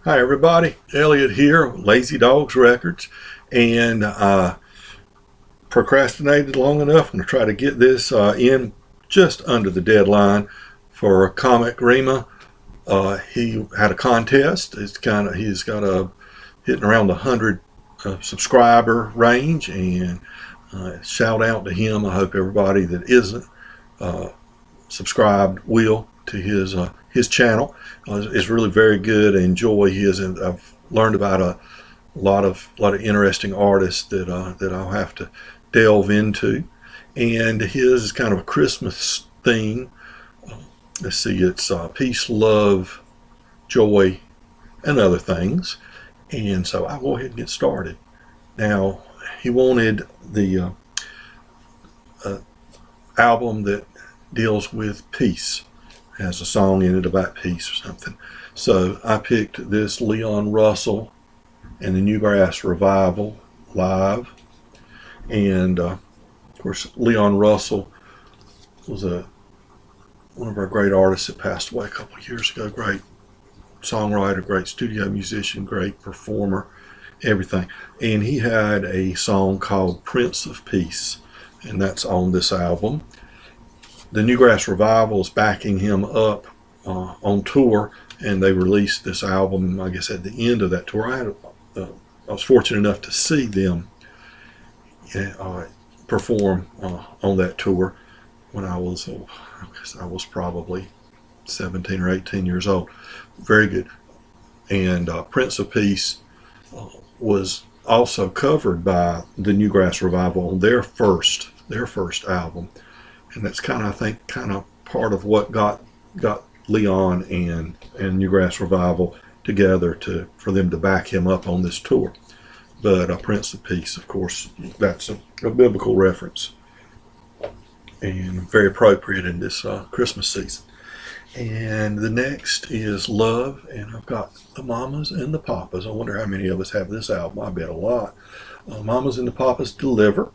Hi everybody, Elliot here, Lazy Dogs Records, and procrastinated long enough. I'm going to try to get this in just under the deadline for Comic Rima. He had a contest. He's got a hitting around the 100 subscriber range, and shout out to him. I hope everybody that isn't subscribed will to his channel. It's really very good. I enjoy his, and I've learned about a lot of interesting artists that I'll have to delve into. And his is kind of a Christmas theme. Let's see, it's peace, love, joy, and other things. And so I'll go ahead and get started. Now, he wanted the album that deals with peace, has a song in it about peace or something. So I picked this Leon Russell and the Newgrass Revival live. And of course, Leon Russell was one of our great artists that passed away a couple of years ago. Great songwriter, great studio musician, great performer, everything. And he had a song called Prince of Peace, and that's on this album. The Newgrass Revival is backing him up on tour, and they released this album, I guess, at the end of that tour. I was fortunate enough to see them perform on that tour when I was probably 17 or 18 years old. Very good. And Prince of Peace was also covered by the Newgrass Revival on their first album. And that's I think part of what got Leon and Newgrass Revival together for them to back him up on this tour. But Prince of Peace, of course, that's a biblical reference and very appropriate in this Christmas season. And the next is Love, and I've got the Mamas and the Papas. I wonder how many of us have this album. I bet a lot. Mamas and the Papas Deliver.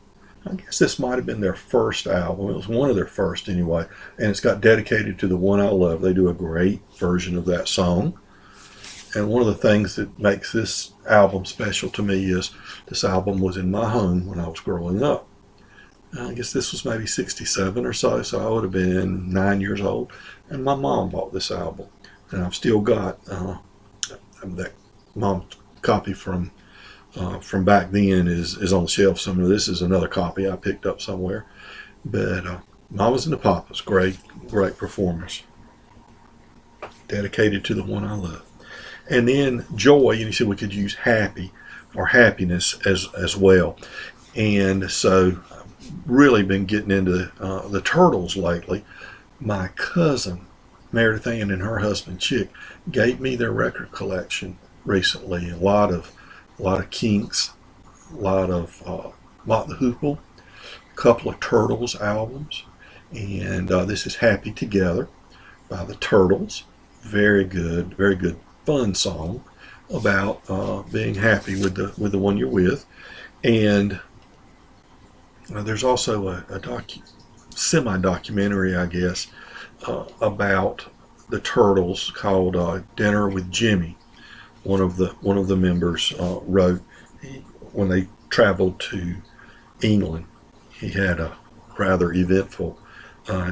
I guess this might have been their first album. It was one of their first anyway. And it's got Dedicated to the One I Love. They do a great version of that song. And one of the things that makes this album special to me is this album was in my home when I was growing up. I guess this was maybe 67 or so I would have been 9 years old. And my mom bought this album. And I've still got that mom's copy from back then is on the shelf somewhere. This is another copy I picked up somewhere. But Mamas and the Papas, great performers. Dedicated to the One I Love. And then Joy, and you said we could use happy or happiness as well. And so I've really been getting into the Turtles lately. My cousin, Meredith Ann, and her husband Chick gave me their record collection recently. A lot of Kinks, a lot of Mott the Hoople, a couple of Turtles albums, and this is Happy Together by the Turtles. Very good fun song about being happy with the one you're with. And there's also a semi-documentary, I guess, about the Turtles called Dinner with Jimmy. One of the members wrote when they traveled to England. He had a rather eventful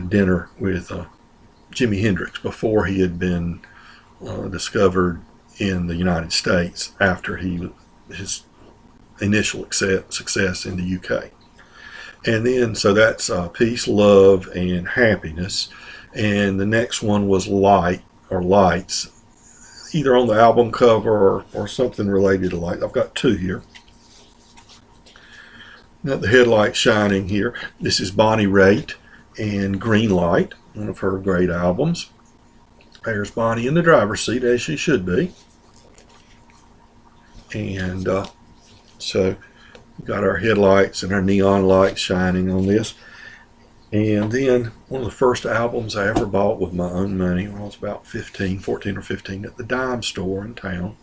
dinner with Jimi Hendrix before he had been discovered in the United States after his initial success in the UK. And then so that's Peace, Love, and Happiness. And the next one was Light or Lights, either on the album cover or something related to light. I've got two here. Now the headlight shining here. This is Bonnie Raitt and Green Light, one of her great albums. There's Bonnie in the driver's seat, as she should be. And so we've got our headlights and our neon lights shining on this. And then one of the first albums I ever bought with my own money when I was about 14 or 15 at the dime store in town,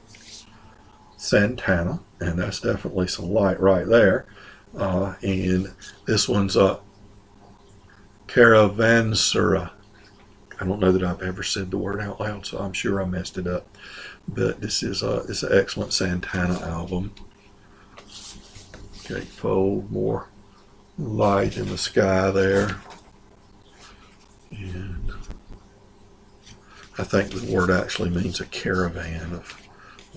Santana, and that's definitely some light right there. And this one's Caravans, or I don't know that I've ever said the word out loud, so I'm sure I messed it up. But this is it's an excellent Santana album. Gatefold, more light in the sky there. And I think the word actually means a caravan of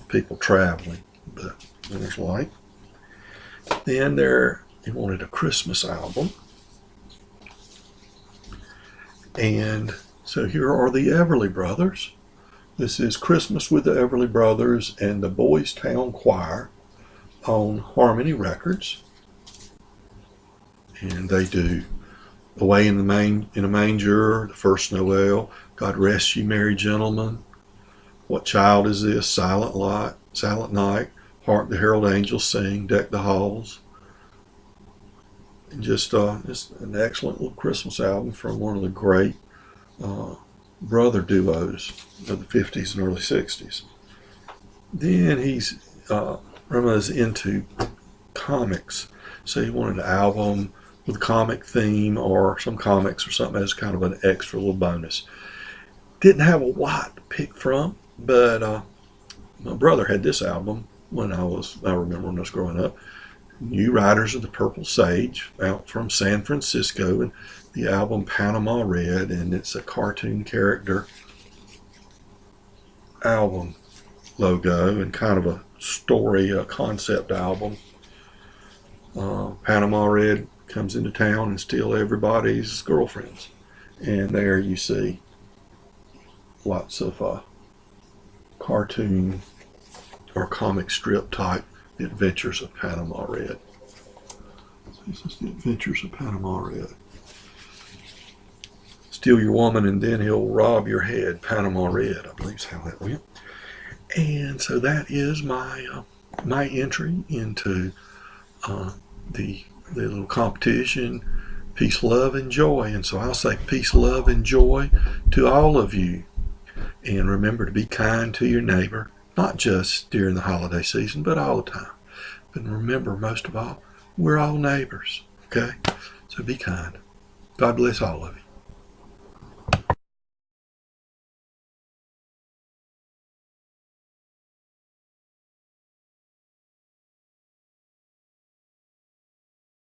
people traveling, but there's light. Then he wanted a Christmas album. And so here are the Everly Brothers. This is Christmas with the Everly Brothers and the Boys Town Choir on Harmony Records. And they do Away in a Manger, The First Noel, God Rest You Merry Gentlemen, What Child Is This, Silent Night, Hark the Herald Angels Sing, Deck the Halls. And just an excellent little Christmas album from one of the great brother duos of the 50s and early 60s. Then Rama's into comics, so he wanted an album with a comic theme or some comics or something as kind of an extra little bonus. Didn't have a lot to pick from, but my brother had this album I remember when I was growing up. New Riders of the Purple Sage, out from San Francisco, and the album Panama Red, and it's a cartoon character album logo and kind of a story, a concept album. Panama Red comes into town and steals everybody's girlfriends, and there you see lots of cartoon or comic strip type The Adventures of Panama Red. So this is The Adventures of Panama Red. Steal your woman and then he'll rob your head. Panama Red, I believe is how that went. And so that is my entry into the little competition, Peace, Love, and Joy. And so I'll say peace, love, and joy to all of you. And remember to be kind to your neighbor, not just during the holiday season, but all the time. But remember, most of all, we're all neighbors, okay? So be kind. God bless all of you.